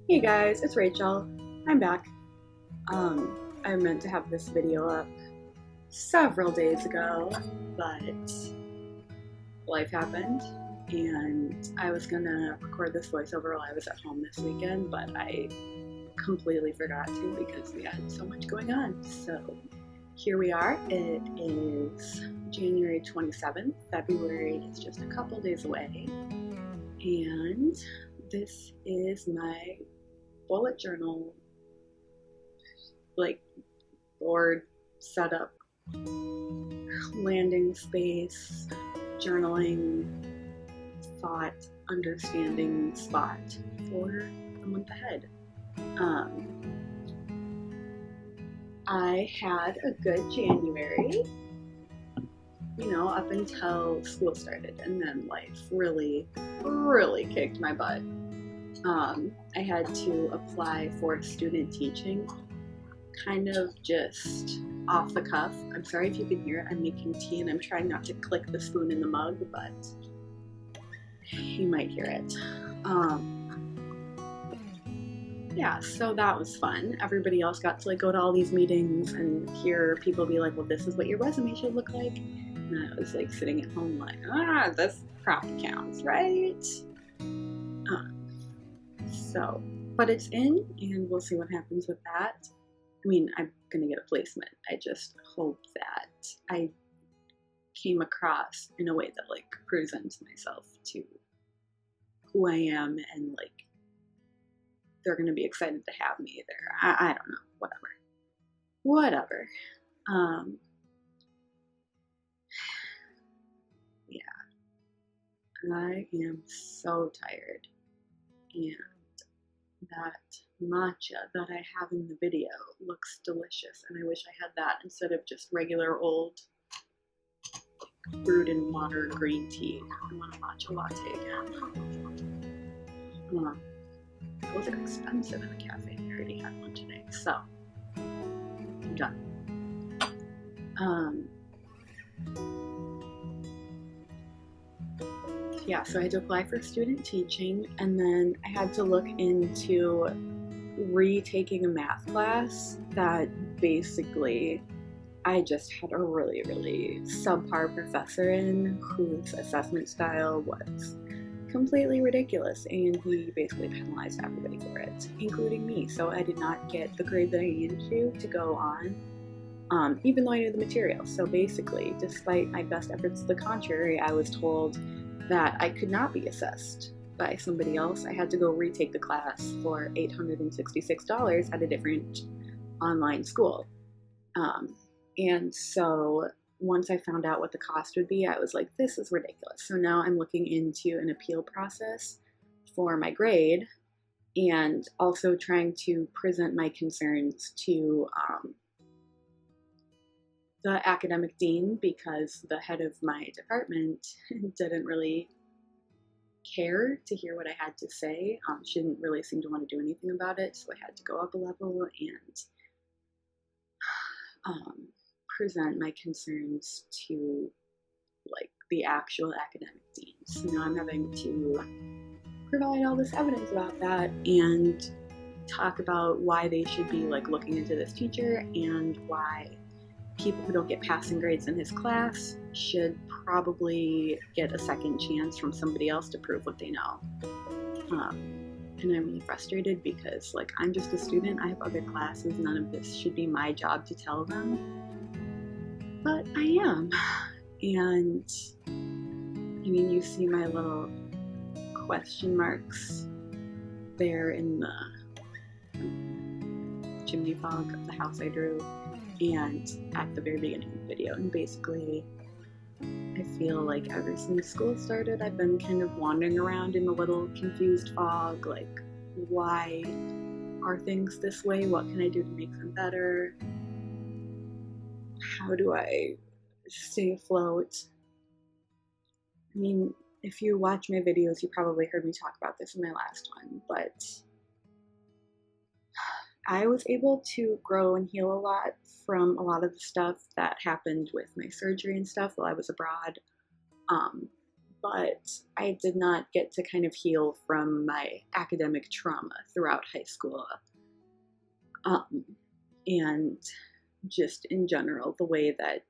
Hey guys, it's Rachel. I'm back. I meant to have this video up several days ago, but life happened and I was gonna record this voiceover while I was at home this weekend, but I completely forgot to because we had so much going on. So here we are. It is January 27th. February is just a couple days away, and this is my bullet journal, like, board setup, landing space, journaling, thought, understanding spot for the month ahead. I had a good January, up until school started, and then life really kicked my butt. I had to apply for student teaching, kind of just off the cuff. I'm sorry if you can hear it. I'm making tea and I'm trying not to click the spoon in the mug, but you might hear it. Yeah, so that was fun. Everybody else got to go to all these meetings and hear people be like, well, this is what your resume should look like. And I was sitting at home this probably counts, right? But it's in, and we'll see what happens with that. I mean, I'm gonna get a placement. I just hope that I came across in a way that presents myself to who I am, and they're gonna be excited to have me there. I don't know, whatever. Yeah, I am so tired, and that matcha that I have in the video looks delicious, and I wish I had that instead of just regular old brewed in water green tea. I want a matcha latte again. Those are expensive in the cafe. I already had one today, so I'm done. Yeah, so I had to apply for student teaching, and then I had to look into retaking a math class that basically I just had a really subpar professor in whose assessment style was completely ridiculous, and he basically penalized everybody for it, including me. So I did not get the grade that I needed to go on, even though I knew the material. So basically, despite my best efforts to the contrary, I was told that I could not be assessed by somebody else. I had to go retake the class for $866 at a different online school. And so once I found out what the cost would be, I was like, this is ridiculous. So now I'm looking into an appeal process for my grade, and also trying to present my concerns to the academic dean, because the head of my department didn't really care to hear what I had to say. She didn't really seem to want to do anything about it, so I had to go up a level and present my concerns to the actual academic dean. So now I'm having to provide all this evidence about that and talk about why they should be looking into this teacher, and why people who don't get passing grades in his class should probably get a second chance from somebody else to prove what they know. and I'm really frustrated because, like, I'm just a student. I have other classes. None of this should be my job to tell them. But I am. And, I mean, you see my little question marks there in the chimney fog of the house I drew, and at the very beginning of the video. And basically, I feel like ever since school started, I've been kind of wandering around in a little confused fog, like, why are things this way? What can I do to make them better? How do I stay afloat? I mean, if you watch my videos, you probably heard me talk about this in my last one, but I was able to grow and heal a lot from a lot of the stuff that happened with my surgery and stuff while I was abroad. But I did not get to kind of heal from my academic trauma throughout high school. And just in general, the way that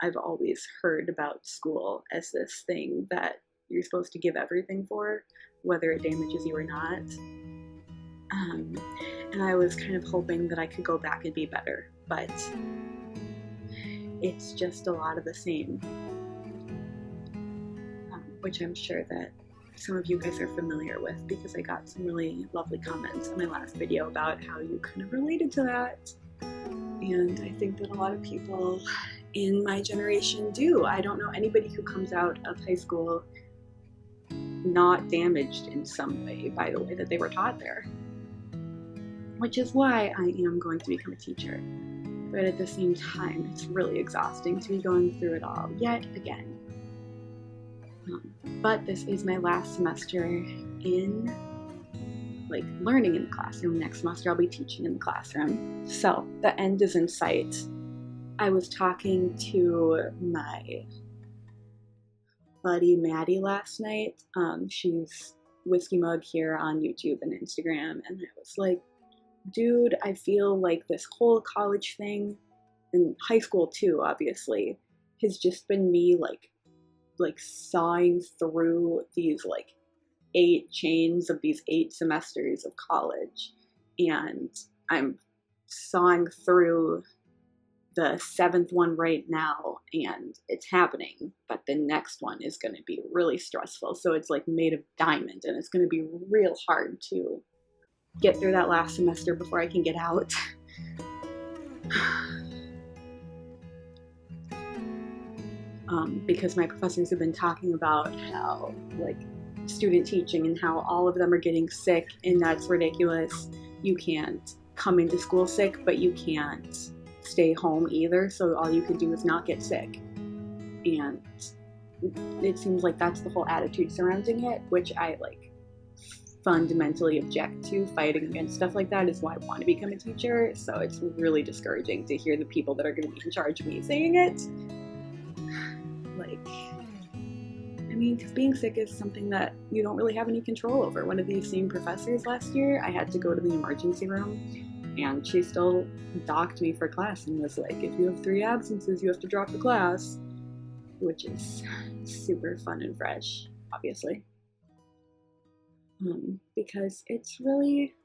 I've always heard about school as this thing that you're supposed to give everything for, whether it damages you or not. And I was kind of hoping that I could go back and be better, but it's just a lot of the same, which I'm sure that some of you guys are familiar with because I got some really lovely comments in my last video about how you kind of related to that. And I think that a lot of people in my generation do. I don't know anybody who comes out of high school not damaged in some way by the way that they were taught there. Which is why I am going to become a teacher. But at the same time, it's really exhausting to be going through it all yet again. But this is my last semester in, like, learning in the classroom. Next semester I'll be teaching in the classroom. So the end is in sight. I was talking to my buddy Maddie last night. She's Whiskey Mug here on YouTube and Instagram, and I was like, dude, I feel like this whole college thing, and high school too, obviously, has just been me like sawing through these like 8 chains of these 8 semesters of college, and I'm sawing through the 7th one right now, and it's happening, but the next one is going to be really stressful. So it's like made of diamond, and it's going to be real hard to get through that last semester before I can get out. Because my professors have been talking about how, like, student teaching and how all of them are getting sick, and that's ridiculous. You can't come into school sick, but you can't stay home either, so all you could do is not get sick. And it seems like that's the whole attitude surrounding it, which I, like, fundamentally object to. Fighting against stuff like that is why I want to become a teacher, so it's really discouraging to hear the people that are going to be in charge of me saying it. Like, I mean, because being sick is something that you don't really have any control over. One of these same professors last year, I had to go to the emergency room, and she still docked me for class and was like, if you have 3 absences, you have to drop the class, which is super fun and fresh, obviously. Because it's really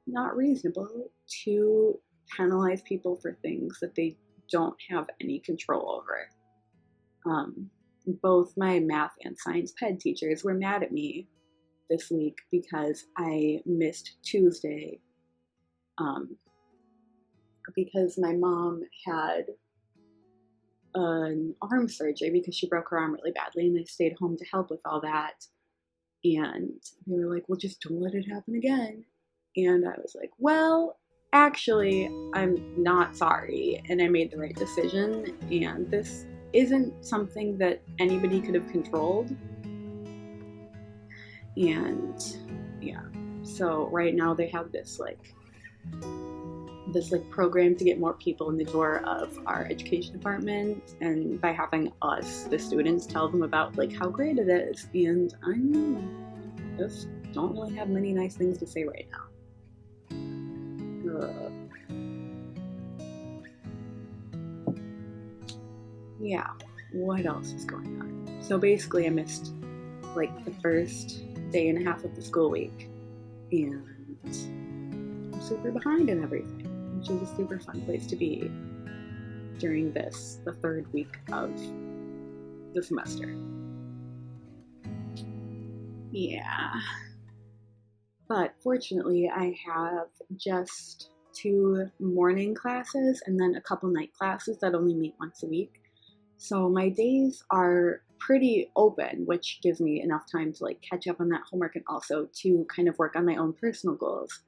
not reasonable to penalize people for things that they don't have any control over. Both my math and science ped teachers were mad at me this week because I missed Tuesday, because my mom had an arm surgery because she broke her arm really badly, and I stayed home to help with all that. And they were like, well, just don't let it happen again. And I was like, well, actually, I'm not sorry, and I made the right decision, and this isn't something that anybody could have controlled. And yeah, so right now they have this program to get more people in the door of our education department, and by having us, the students, tell them about like how great it is, and I just don't really have many nice things to say right now. Yeah, what else is going on? So basically I missed like the first day and a half of the school week, and I'm super behind in everything, which is a super fun place to be during the third week of the semester. Yeah. But fortunately, I have just 2 morning classes and then a couple night classes that only meet once a week. So my days are pretty open, which gives me enough time to like catch up on that homework and also to kind of work on my own personal goals.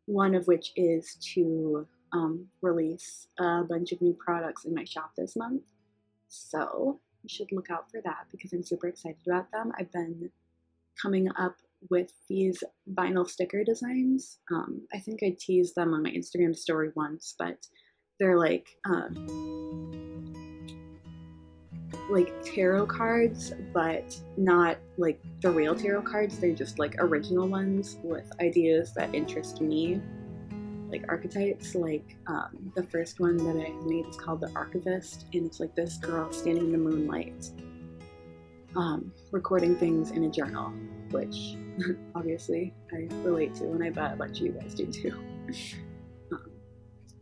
One of which is to release a bunch of new products in my shop this month. So you should look out for that because I'm super excited about them. I've been coming up with these vinyl sticker designs. I think I teased them on my Instagram story once, but they're like tarot cards, but not like the real tarot cards. They're just like original ones with ideas that interest me, like archetypes. Like the first one that I made is called the Archivist, and it's like this girl standing in the moonlight, recording things in a journal, which obviously I relate to, and I bet a bunch of you guys do too.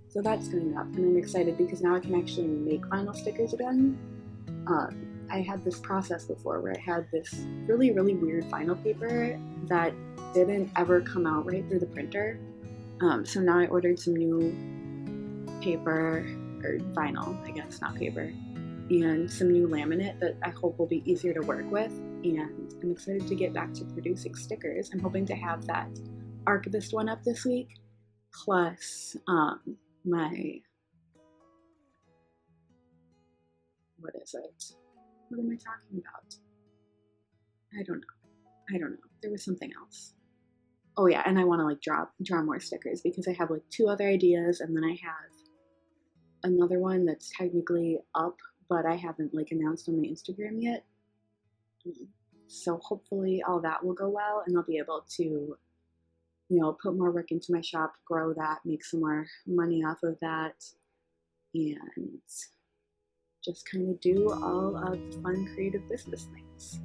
So that's coming up, and I'm excited because now I can actually make vinyl stickers again. I had this process before where I had this really, really weird vinyl paper that didn't ever come out right through the printer. So now I ordered some new paper, or vinyl, I guess, not paper, and some new laminate that I hope will be easier to work with, and I'm excited to get back to producing stickers. I'm hoping to have that Archivist one up this week, plus my... what is it? What am I talking about? I don't know. There was something else. Oh yeah, and I want to like draw more stickers because I have like 2 other ideas, and then I have another one that's technically up, but I haven't like announced on my Instagram yet. So hopefully all that will go well, and I'll be able to, put more work into my shop, grow that, make some more money off of that, and just kind of do all of the fun creative business things.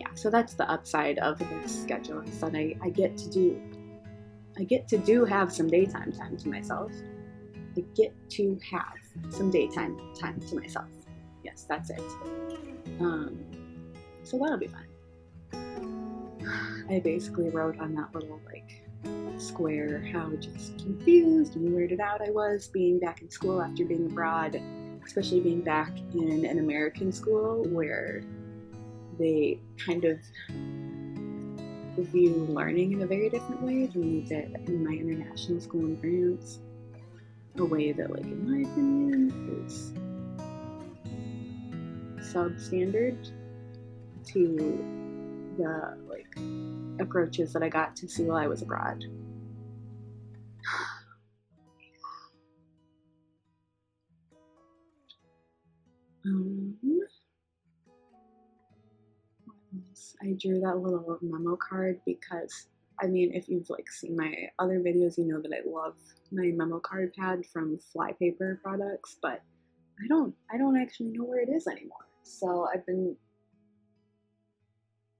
Yeah, so that's the upside of this schedule, is that I get to do have some daytime time to myself. I get to have some daytime time to myself. Yes, that's it. So that'll be fun. I basically wrote on that little square how just confused and weirded out I was being back in school after being abroad, especially being back in an American school where they kind of view learning in a very different way than they did in my international school in France. A way that, in my opinion, is substandard to the approaches that I got to see while I was abroad. I drew that little memo card because, if you've seen my other videos, you know that I love my memo card pad from Flypaper products, but I don't actually know where it is anymore. So I've been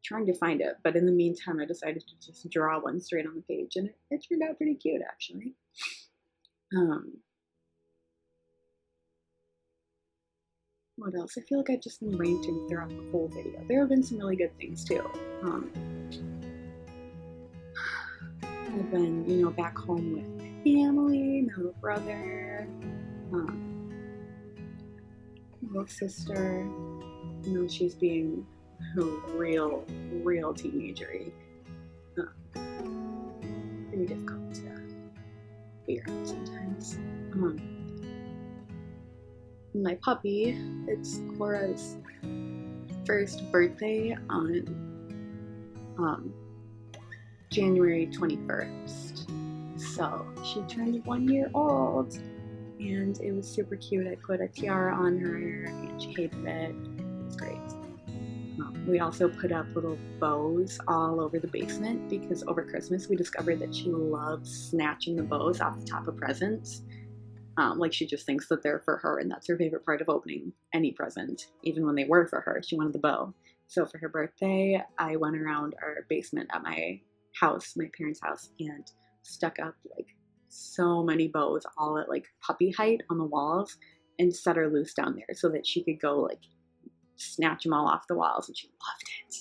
trying to find it, but in the meantime, I decided to just draw one straight on the page, and it turned out pretty cute, actually. What else? I feel like I've just been ranting throughout the whole video. There have been some really good things too. I've been, back home with my family, my little brother, my little sister. She's being a real teenager-y. Pretty difficult to figure out sometimes. My puppy, it's Cora's first birthday on January 21st. So she turned 1 year old, and it was super cute. I put a tiara on her, and she hated it. It was great. We also put up little bows all over the basement because over Christmas we discovered that she loves snatching the bows off the top of presents. She just thinks that they're for her, and that's her favorite part of opening any present. Even when they were for her, she wanted the bow. So for her birthday, I went around our basement at my house, my parents' house, and stuck up like so many bows all at like puppy height on the walls and set her loose down there so that she could go like snatch them all off the walls, and she loved it.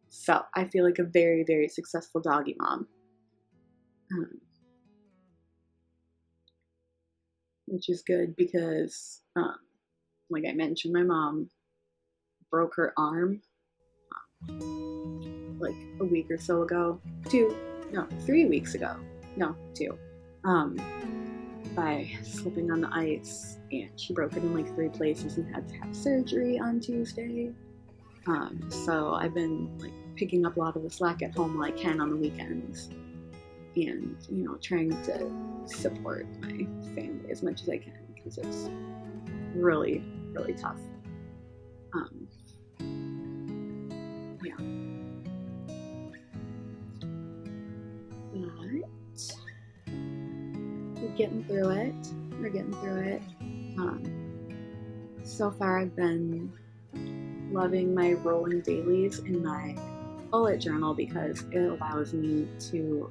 So I feel like a very, very successful doggy mom. Which is good because, like I mentioned, my mom broke her arm like a week or so ago. 3 weeks ago. No, 2. By slipping on the ice, and she broke it in like 3 places and had to have surgery on Tuesday. So I've been like picking up a lot of the slack at home while I can on the weekends, and trying to support my family as much as I can because it's really, really tough. Yeah. But we're getting through it. So far I've been loving my rolling dailies in my bullet journal because it allows me to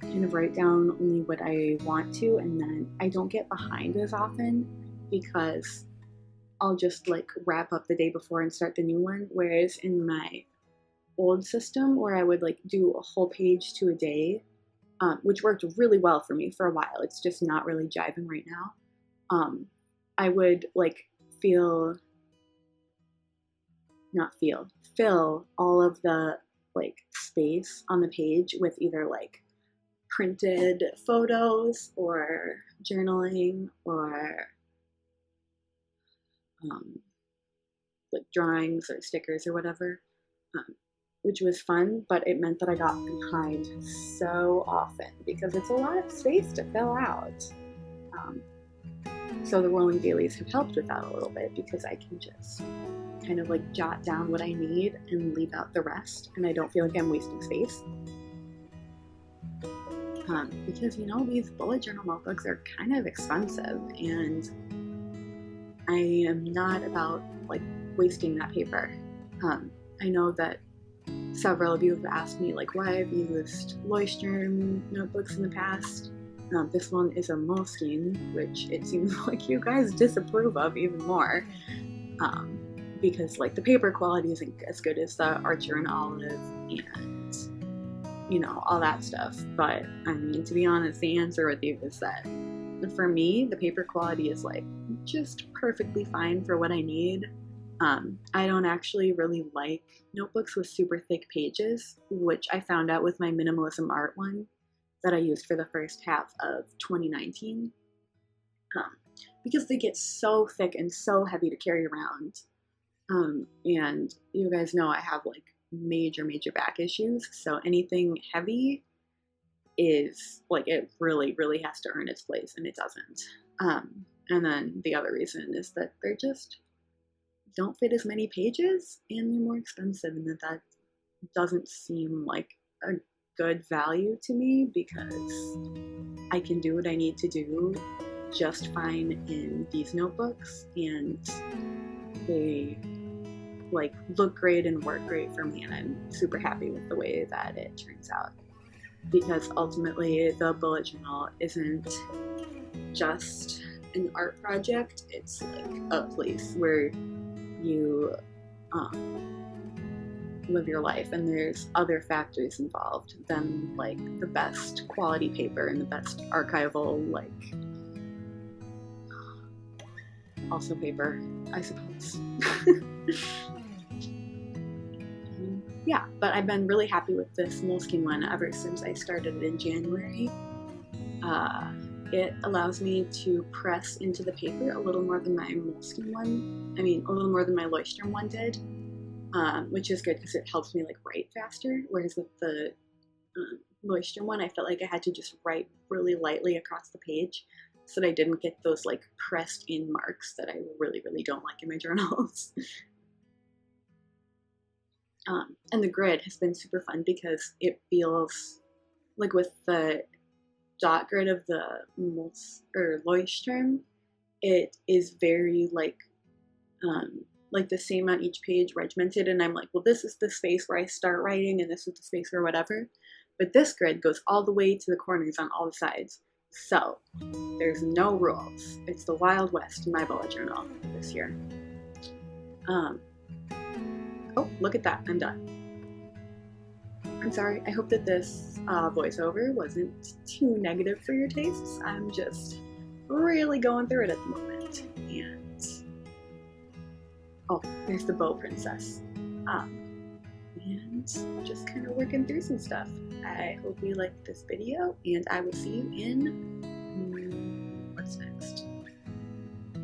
kind of write down only what I want to, and then I don't get behind as often because I'll just like wrap up the day before and start the new one. Whereas in my old system where I would like do a whole page to a day, which worked really well for me for a while, it's just not really jiving right now. I would like fill all of the like space on the page with either like printed photos or journaling or like drawings or stickers or whatever, which was fun, but it meant that I got behind so often because it's a lot of space to fill out. So the rolling dailies have helped with that a little bit because I can just kind of like jot down what I need and leave out the rest, and I don't feel like I'm wasting space. Because these bullet journal notebooks are kind of expensive, and I am not about like wasting that paper. I know that several of you have asked me like why I've used Leuchtturm notebooks in the past. This one is a Moleskine, which it seems like you guys disapprove of even more, because like the paper quality isn't as good as the Archer and Olive and all that stuff. But I mean, to be honest, the answer with you is that for me, the paper quality is like just perfectly fine for what I need. I don't actually really like notebooks with super thick pages, which I found out with my minimalism art one that I used for the first half of 2019, because they get so thick and so heavy to carry around. And you guys know I have like major back issues, so anything heavy is like, it really has to earn its place, and it doesn't. And then the other reason is that they're just don't fit as many pages, and they're more expensive, and that doesn't seem like a good value to me because I can do what I need to do just fine in these notebooks, and they like look great and work great for me, and I'm super happy with the way that it turns out, because ultimately the bullet journal isn't just an art project, it's like a place where you live your life, and there's other factors involved than like the best quality paper and the best archival like also paper, I suppose. Yeah, but I've been really happy with this Moleskine one ever since I started it in January. It allows me to press into the paper a little more than my Moleskine one. I mean, a little more than my Leuchtturm one did, which is good because it helps me like write faster. Whereas with the Leuchtturm one, I felt like I had to just write really lightly across the page so that I didn't get those like pressed in marks that I really don't like in my journals. And the grid has been super fun because it feels like, with the dot grid of the Leuchtturm, it is very like like the same on each page, regimented, and I'm like, well, this is the space where I start writing and this is the space where whatever. But this grid goes all the way to the corners on all the sides. So there's no rules. It's the Wild West in my bullet journal this year. Oh, look at that, I'm done. I'm sorry, I hope that this voiceover wasn't too negative for your tastes. I'm just really going through it at the moment. And oh, there's the bow princess. And just kind of working through some stuff. I hope you liked this video, and I will see you in, what's next?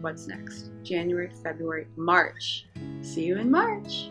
What's next? January, February, March. See you in March.